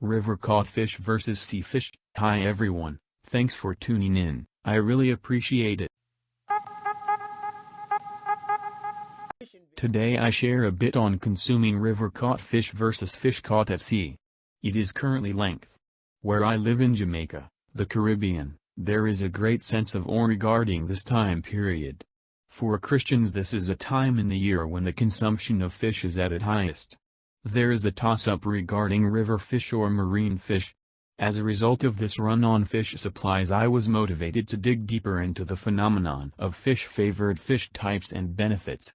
River caught fish versus sea fish. Hi everyone, thanks for tuning in, I really appreciate it. Today I share a bit on consuming river caught fish versus fish caught at sea. It is currently length. Where I live in Jamaica, the Caribbean, there is a great sense of awe regarding this time period. For Christians, this is a time in the year when the consumption of fish is at its highest. There is a toss-up regarding river fish or marine fish. As a result of this run on fish supplies, I was motivated to dig deeper into the phenomenon of fish-favored fish types and benefits.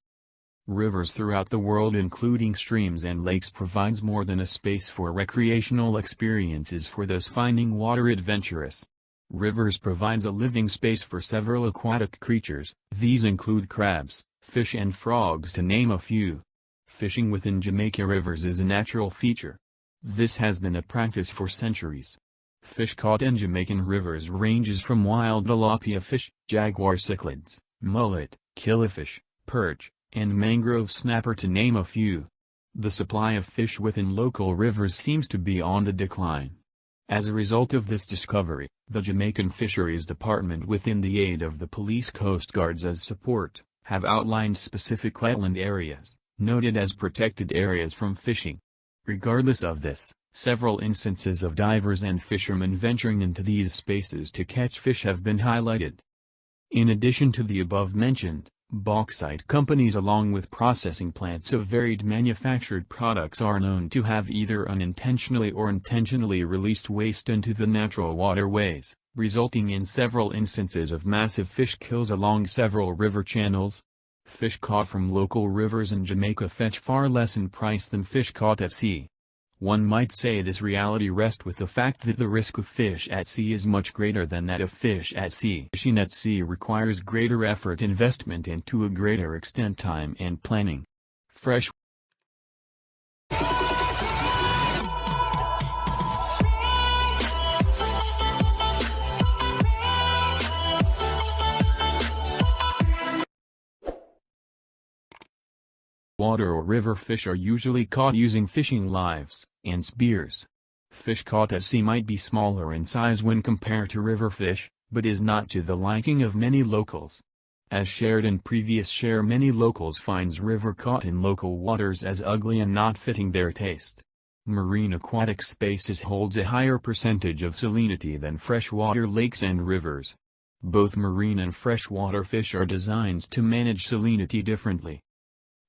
Rivers throughout the world, including streams and lakes, provides more than a space for recreational experiences for those finding water adventurous. Rivers provides a living space for several aquatic creatures. These include crabs, fish and frogs, to name a few. Fishing within Jamaica rivers is a natural feature. This has been a practice for centuries. Fish caught in Jamaican rivers ranges from wild tilapia fish, jaguar cichlids, mullet, killifish, perch, and mangrove snapper, to name a few. The supply of fish within local rivers seems to be on the decline. As a result of this discovery, the Jamaican Fisheries Department, within the aid of the police coast guards as support, have outlined specific wetland areas, noted as protected areas from fishing. Regardless of this, several instances of divers and fishermen venturing into these spaces to catch fish have been highlighted. In addition to the above-mentioned, bauxite companies along with processing plants of varied manufactured products are known to have either unintentionally or intentionally released waste into the natural waterways, resulting in several instances of massive fish kills along several river channels. Fish caught from local rivers in Jamaica fetch far less in price than fish caught at sea. One might say this reality rests with the fact that the risk of fish at sea is much greater than that of fish at sea. Fishing at sea requires greater effort, investment, and to a greater extent time and planning. Fresh water or river fish are usually caught using fishing lines and spears. Fish caught at sea might be smaller in size when compared to river fish, but is not to the liking of many locals. As shared in previous share, many locals finds river caught in local waters as ugly and not fitting their taste. Marine aquatic spaces holds a higher percentage of salinity than freshwater lakes and rivers. Both marine and freshwater fish are designed to manage salinity differently.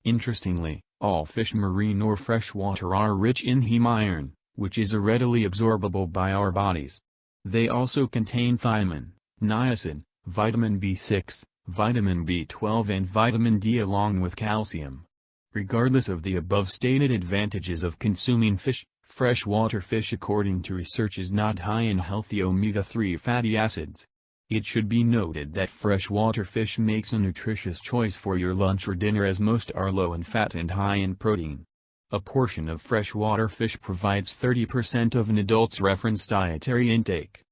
Interestingly, all fish, marine or freshwater, are rich in heme iron, which is readily absorbable by our bodies. They also contain thiamine, niacin, vitamin B6, vitamin B12 and vitamin D along with calcium. Regardless of the above stated advantages of consuming fish, freshwater fish, according to research, is not high in healthy omega-3 fatty acids. It should be noted that freshwater fish makes a nutritious choice for your lunch or dinner, as most are low in fat and high in protein. A portion of freshwater fish provides 30% of an adult's reference dietary intake.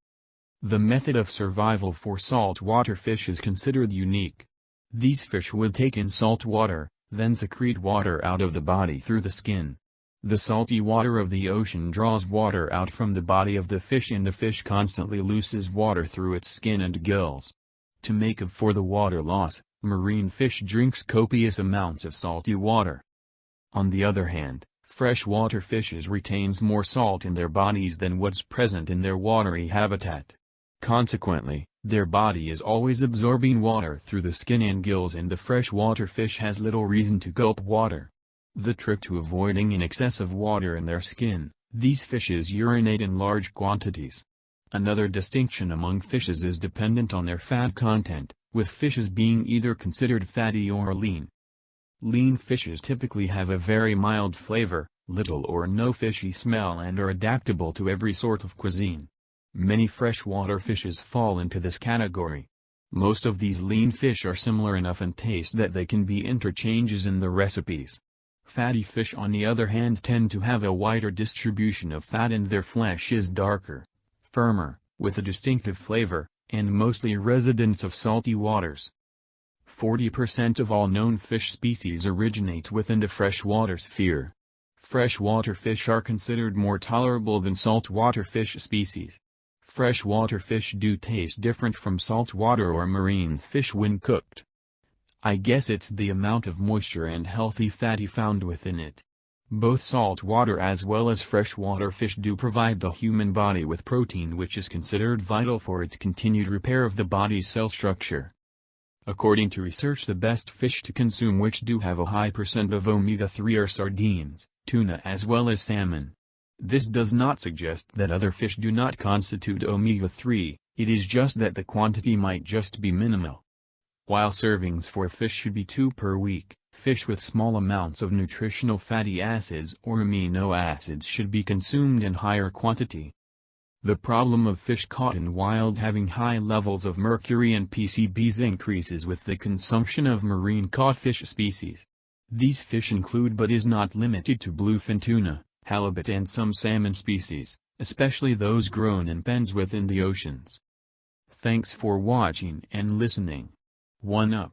The method of survival for saltwater fish is considered unique. These fish would take in salt water, then secrete water out of the body through the skin. The salty water of the ocean draws water out from the body of the fish, and the fish constantly loses water through its skin and gills. To make up for the water loss, marine fish drinks copious amounts of salty water. On the other hand, freshwater fishes retains more salt in their bodies than what's present in their watery habitat. Consequently, their body is always absorbing water through the skin and gills, and the freshwater fish has little reason to gulp water. The trick to avoiding an excess of water in their skin, these fishes urinate in large quantities. Another distinction among fishes is dependent on their fat content, with fishes being either considered fatty or lean. Lean fishes typically have a very mild flavor, little or no fishy smell, and are adaptable to every sort of cuisine. Many freshwater fishes fall into this category. Most of these lean fish are similar enough in taste that they can be interchanges in the recipes. Fatty fish, on the other hand, tend to have a wider distribution of fat, and their flesh is darker, firmer, with a distinctive flavor, and mostly residents of salty waters. 40% of all known fish species originates within the freshwater sphere. Freshwater fish are considered more tolerable than saltwater fish species. Freshwater fish do taste different from saltwater or marine fish when cooked. I guess it's the amount of moisture and healthy fatty found within it. Both saltwater as well as freshwater fish do provide the human body with protein, which is considered vital for its continued repair of the body's cell structure. According to research, the best fish to consume which do have a high percent of omega-3 are sardines, tuna as well as salmon. This does not suggest that other fish do not constitute omega-3, it is just that the quantity might just be minimal. While servings for fish should be 2 per week, fish with small amounts of nutritional fatty acids or amino acids should be consumed in higher quantity. The problem of fish caught in wild having high levels of mercury and PCBs increases with the consumption of marine-caught fish species. These fish include but is not limited to bluefin tuna, halibut and some salmon species, especially those grown in pens within the oceans. Thanks for watching and listening. 1UP